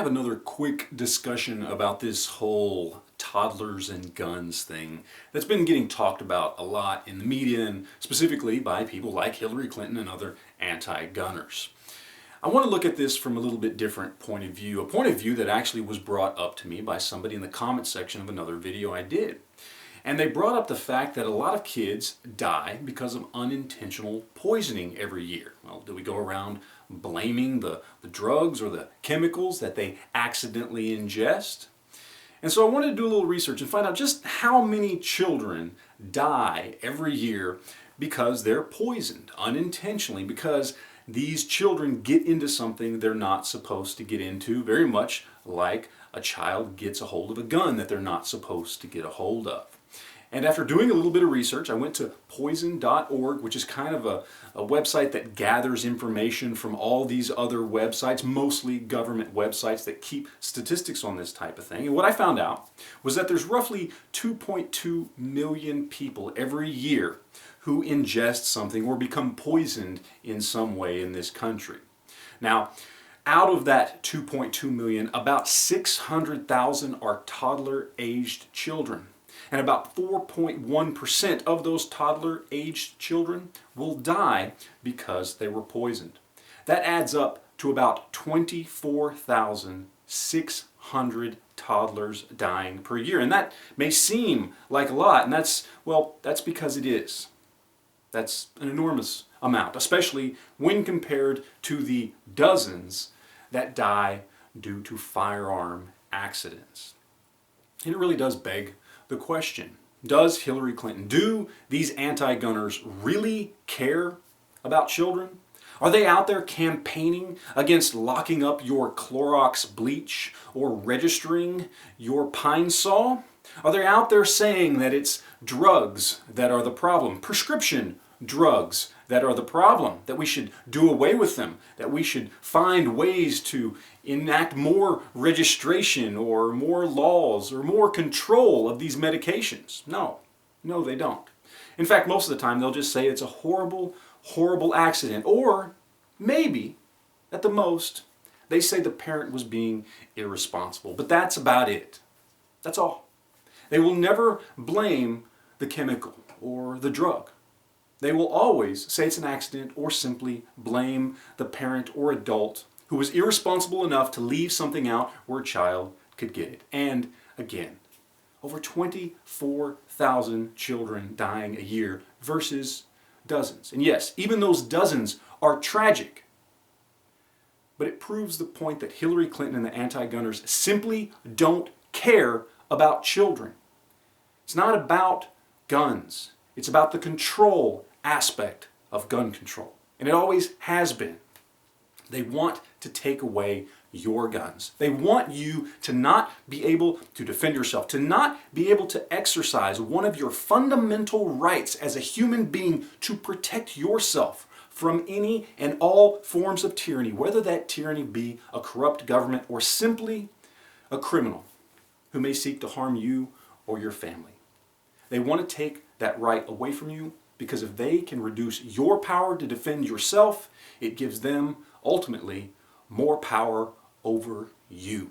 have another quick discussion about this whole toddlers and guns thing that's been getting talked about a lot in the media and specifically by people like Hillary Clinton and other anti-gunners. I want to look at this from a little bit different point of view, a point of view that actually was brought up to me by somebody in the comment section of another video I did. And they brought up the fact that a lot of kids die because of unintentional poisoning every year. Well, do we go around blaming the drugs or the chemicals that they accidentally ingest? And so I wanted to do a little research and find out just how many children die every year because they're poisoned unintentionally, because these children get into something they're not supposed to get into, very much like a child gets a hold of a gun that they're not supposed to get a hold of. And after doing a little bit of research, I went to poison.org, which is kind of a website that gathers information from all these other websites, mostly government websites that keep statistics on this type of thing. And what I found out was that there's roughly 2.2 million people every year who ingest something or become poisoned in some way in this country. Now, out of that 2.2 million, about 600,000 are toddler-aged children. And about 4.1% of those toddler-aged children will die because they were poisoned. That adds up to about 24,600 toddlers dying per year. And that may seem like a lot, and that's because it is. That's an enormous amount, especially when compared to the dozens that die due to firearm accidents. And it really does beg the question, does Hillary Clinton, do these anti-gunners really care about children? Are they out there campaigning against locking up your Clorox bleach or registering your Pine Sol? Are they out there saying that it's drugs that are the problem, prescription drugs that are the problem, that we should do away with them, that we should find ways to enact more registration or more laws or more control of these medications? No, they don't. In fact, most of the time they'll just say it's a horrible, horrible accident, or maybe, at the most, they say the parent was being irresponsible. But that's about it. That's all. They will never blame the chemical or the drug. They will always say it's an accident or simply blame the parent or adult who was irresponsible enough to leave something out where a child could get it. And again, over 24,000 children dying a year versus dozens. And yes, even those dozens are tragic. But it proves the point that Hillary Clinton and the anti-gunners simply don't care about children. It's not about guns. It's about the control aspect of gun control. And it always has been. They want to take away your guns. They want you to not be able to defend yourself, to not be able to exercise one of your fundamental rights as a human being to protect yourself from any and all forms of tyranny, whether that tyranny be a corrupt government or simply a criminal who may seek to harm you or your family. They want to take that right away from you, because if they can reduce your power to defend yourself, it gives them ultimately more power over you.